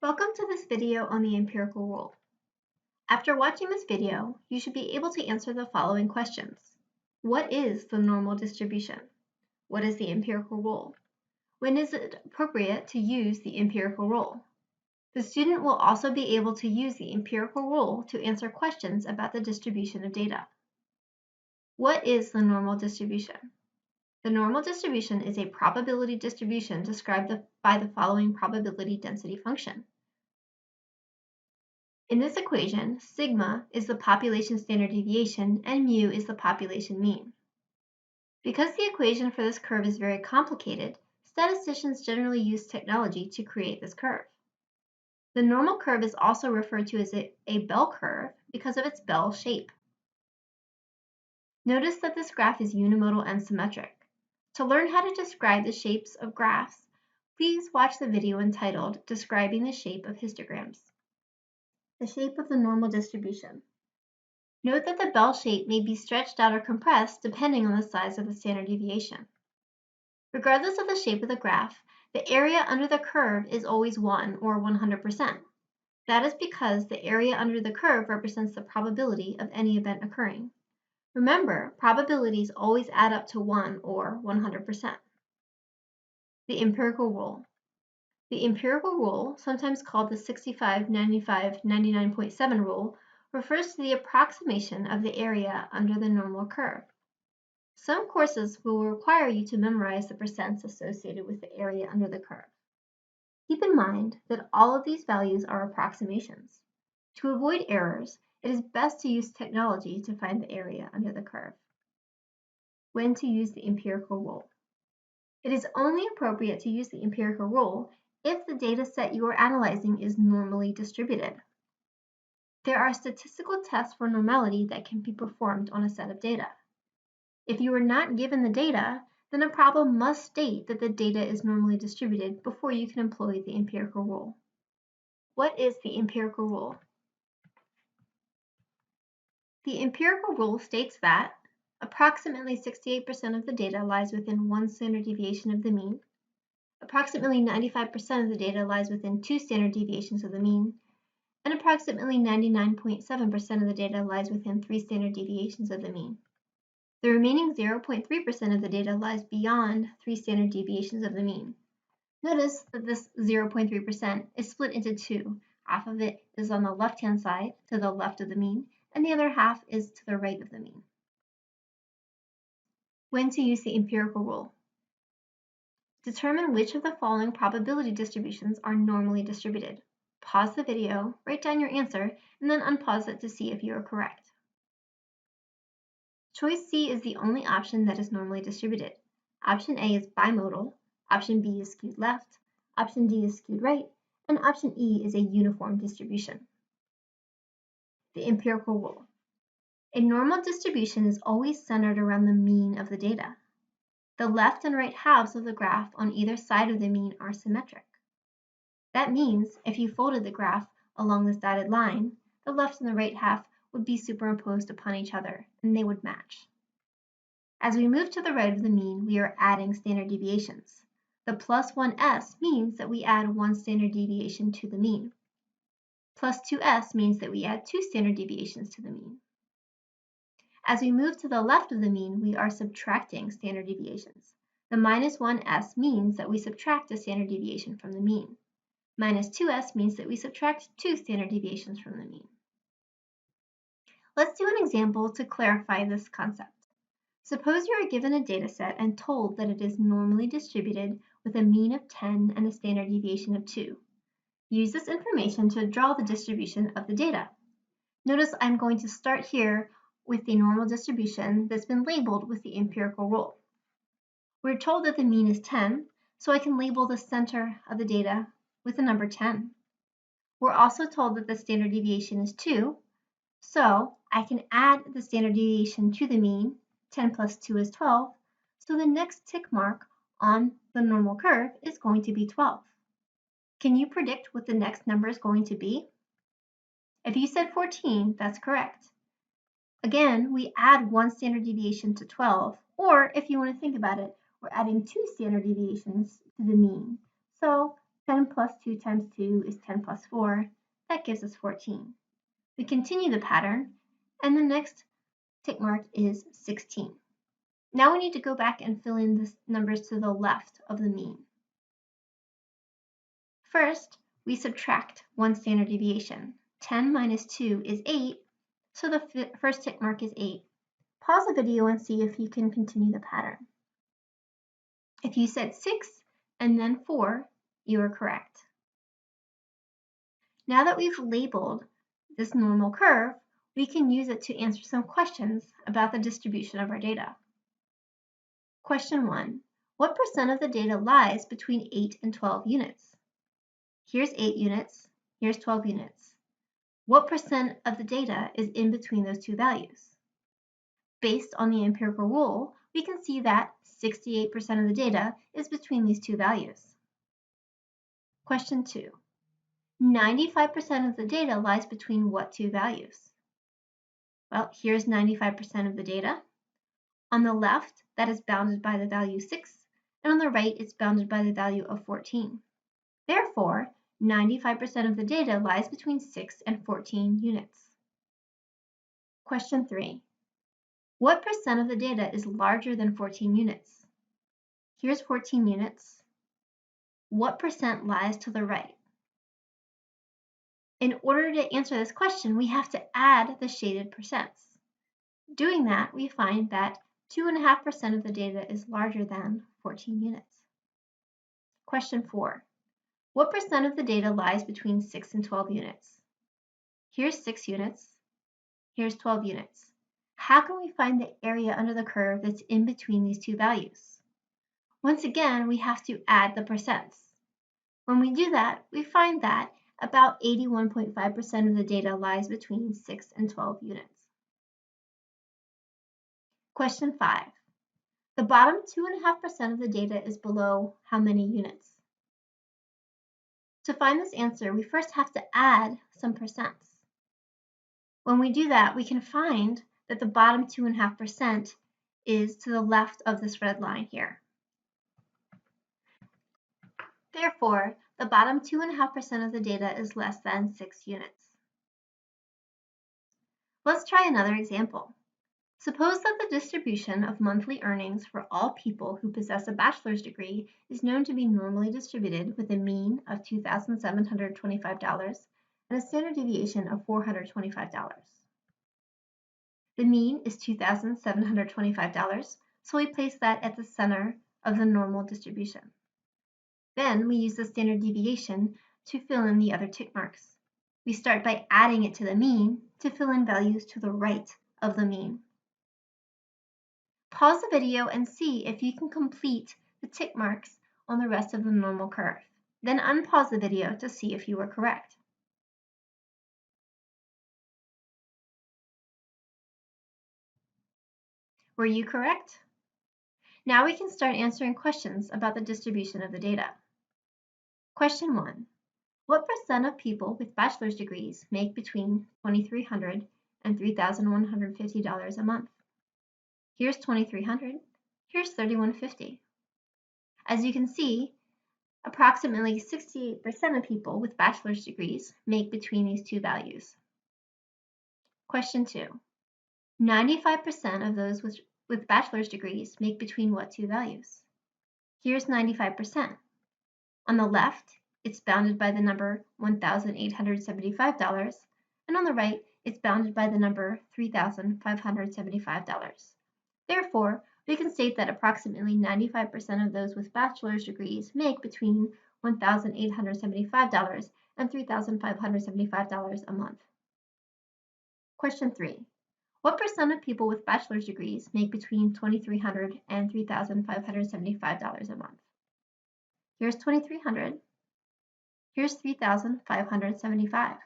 Welcome to this video on the empirical rule. After watching this video, you should be able to answer the following questions. What is the normal distribution? What is the empirical rule? When is it appropriate to use the empirical rule? The student will also be able to use the empirical rule to answer questions about the distribution of data. What is the normal distribution? The normal distribution is a probability distribution described by the following probability density function. In this equation, sigma is the population standard deviation and mu is the population mean. Because the equation for this curve is very complicated, statisticians generally use technology to create this curve. The normal curve is also referred to as a bell curve because of its bell shape. Notice that this graph is unimodal and symmetric. To learn how to describe the shapes of graphs, please watch the video entitled Describing the Shape of Histograms. The shape of the normal distribution. Note that the bell shape may be stretched out or compressed depending on the size of the standard deviation. Regardless of the shape of the graph, the area under the curve is always 1 or 100%. That is because the area under the curve represents the probability of any event occurring. Remember, probabilities always add up to 1 or 100%. The empirical rule. The empirical rule, sometimes called the 65-95-99.7 rule, refers to the approximation of the area under the normal curve. Some courses will require you to memorize the percents associated with the area under the curve. Keep in mind that all of these values are approximations. To avoid errors, it is best to use technology to find the area under the curve. When to use the empirical rule. It is only appropriate to use the empirical rule if the data set you are analyzing is normally distributed. There are statistical tests for normality that can be performed on a set of data. If you are not given the data, then a problem must state that the data is normally distributed before you can employ the empirical rule. What is the empirical rule? The empirical rule states that approximately 68% of the data lies within 1 standard deviation of the mean, approximately 95% of the data lies within 2 standard deviations of the mean, and approximately 99.7% of the data lies within 3 standard deviations of the mean. The remaining 0.3% of the data lies beyond 3 standard deviations of the mean. Notice that this 0.3% is split into two. Half of it is on the left-hand side to the left of the mean, and the other half is to the right of the mean. When to use the empirical rule. Determine which of the following probability distributions are normally distributed. Pause the video, write down your answer, and then unpause it to see if you are correct. Choice C is the only option that is normally distributed. Option A is bimodal, option B is skewed left, option D is skewed right, and option E is a uniform distribution. The empirical rule. A normal distribution is always centered around the mean of the data. The left and right halves of the graph on either side of the mean are symmetric. That means if you folded the graph along this dotted line, the left and the right half would be superimposed upon each other, and they would match. As we move to the right of the mean, we are adding standard deviations. The plus 1s means that we add 1 standard deviation to the mean. Plus 2s means that we add 2 standard deviations to the mean. As we move to the left of the mean, we are subtracting standard deviations. The minus 1s means that we subtract a standard deviation from the mean. Minus 2s means that we subtract 2 standard deviations from the mean. Let's do an example to clarify this concept. Suppose you are given a data set and told that it is normally distributed with a mean of 10 and a standard deviation of 2. Use this information to draw the distribution of the data. Notice I'm going to start here with the normal distribution that's been labeled with the empirical rule. We're told that the mean is 10, so I can label the center of the data with the number 10. We're also told that the standard deviation is 2, so I can add the standard deviation to the mean. 10 plus 2 is 12, so the next tick mark on the normal curve is going to be 12. Can you predict what the next number is going to be? If you said 14, that's correct. Again, we add 1 standard deviation to 12, or if you want to think about it, we're adding 2 standard deviations to the mean. So 10 plus 2 times 2 is 10 plus 4. That gives us 14. We continue the pattern, and the next tick mark is 16. Now we need to go back and fill in the numbers to the left of the mean. First, we subtract one standard deviation. 10 minus 2 is 8, so the first tick mark is 8. Pause the video and see if you can continue the pattern. If you said 6 and then 4, you are correct. Now that we've labeled this normal curve, we can use it to answer some questions about the distribution of our data. Question 1. What percent of the data lies between 8 and 12 units? Here's 8 units, here's 12 units. What percent of the data is in between those two values? Based on the empirical rule, we can see that 68% of the data is between these two values. Question 2. 95% of the data lies between what two values? Well, here's 95% of the data. On the left, that is bounded by the value 6, and on the right, it's bounded by the value of 14. Therefore, 95% of the data lies between 6 and 14 units. Question 3. What percent of the data is larger than 14 units? Here's 14 units. What percent lies to the right? In order to answer this question, we have to add the shaded percents. Doing that, we find that 2.5% of the data is larger than 14 units. Question 4. What percent of the data lies between 6 and 12 units? Here's 6 units. Here's 12 units. How can we find the area under the curve that's in between these two values? Once again, we have to add the percents. When we do that, we find that about 81.5% of the data lies between 6 and 12 units. Question 5. The bottom 2.5% of the data is below how many units? To find this answer, we first have to add some percents. When we do that, we can find that the bottom 2.5% is to the left of this red line here. Therefore, the bottom 2.5% of the data is less than 6 units. Let's try another example. Suppose that the distribution of monthly earnings for all people who possess a bachelor's degree is known to be normally distributed with a mean of $2,725 and a standard deviation of $425. The mean is $2,725, so we place that at the center of the normal distribution. Then we use the standard deviation to fill in the other tick marks. We start by adding it to the mean to fill in values to the right of the mean. Pause the video and see if you can complete the tick marks on the rest of the normal curve. Then unpause the video to see if you were correct. Were you correct? Now we can start answering questions about the distribution of the data. Question 1. What percent of people with bachelor's degrees make between $2,300 and $3,150 a month? Here's $2,300, here's $3,150. As you can see, approximately 68% of people with bachelor's degrees make between these two values. Question 2. 95% of those with bachelor's degrees make between what two values? Here's 95%. On the left, it's bounded by the number $1,875, and on the right, it's bounded by the number $3,575. Therefore, we can state that approximately 95% of those with bachelor's degrees make between $1,875 and $3,575 a month. Question 3. What percent of people with bachelor's degrees make between $2,300 and $3,575 a month? Here's $2,300. Here's $3,575.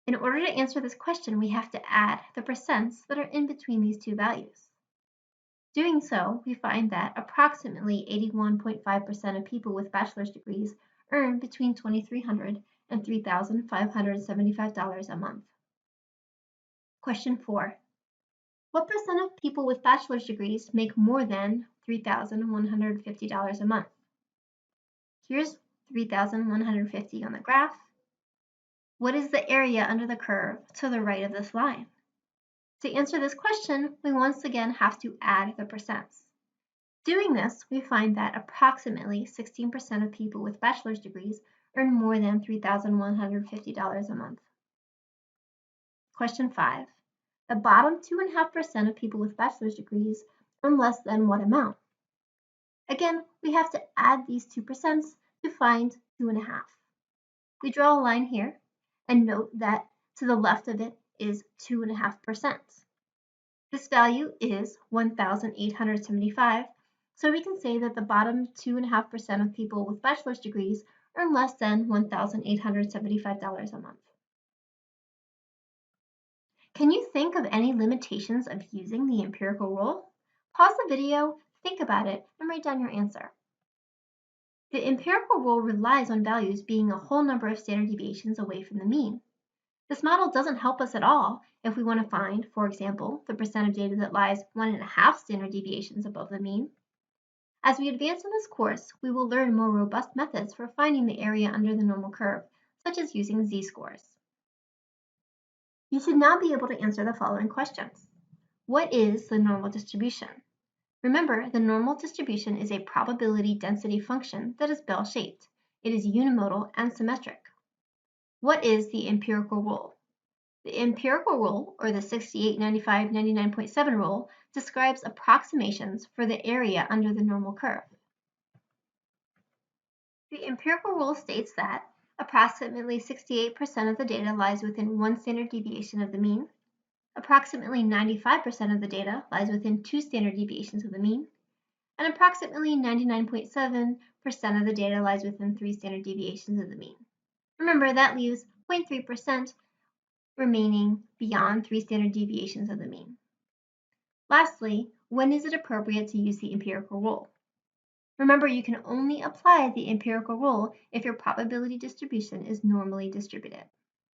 In order to answer this question, we have to add the percents that are in between these two values. Doing so, we find that approximately 81.5% of people with bachelor's degrees earn between $2,300 and $3,575 a month. Question 4. What percent of people with bachelor's degrees make more than $3,150 a month? Here's 3,150 on the graph. What is the area under the curve to the right of this line? To answer this question, we once again have to add the percents. Doing this, we find that approximately 16% of people with bachelor's degrees earn more than $3,150 a month. Question 5. The bottom 2.5% of people with bachelor's degrees earn less than what amount? Again, we have to add these 2% to find 2.5. We draw a line here and note that to the left of it is 2.5%. This value is 1,875, so we can say that the bottom 2.5% of people with bachelor's degrees earn less than $1,875 a month. Can you think of any limitations of using the empirical rule? Pause the video, think about it, and write down your answer. The empirical rule relies on values being a whole number of standard deviations away from the mean. This model doesn't help us at all if we want to find, for example, the percent of data that lies 1.5 standard deviations above the mean. As we advance in this course, we will learn more robust methods for finding the area under the normal curve, such as using z-scores. You should now be able to answer the following questions. What is the normal distribution? Remember, the normal distribution is a probability density function that is bell-shaped. It is unimodal and symmetric. What is the empirical rule? The empirical rule, or the 68, 95, 99.7 rule, describes approximations for the area under the normal curve. The empirical rule states that approximately 68% of the data lies within 1 standard deviation of the mean, approximately 95% of the data lies within 2 standard deviations of the mean, and approximately 99.7% of the data lies within 3 standard deviations of the mean. Remember, that leaves 0.3% remaining beyond 3 standard deviations of the mean. Lastly, when is it appropriate to use the empirical rule? Remember, you can only apply the empirical rule if your probability distribution is normally distributed.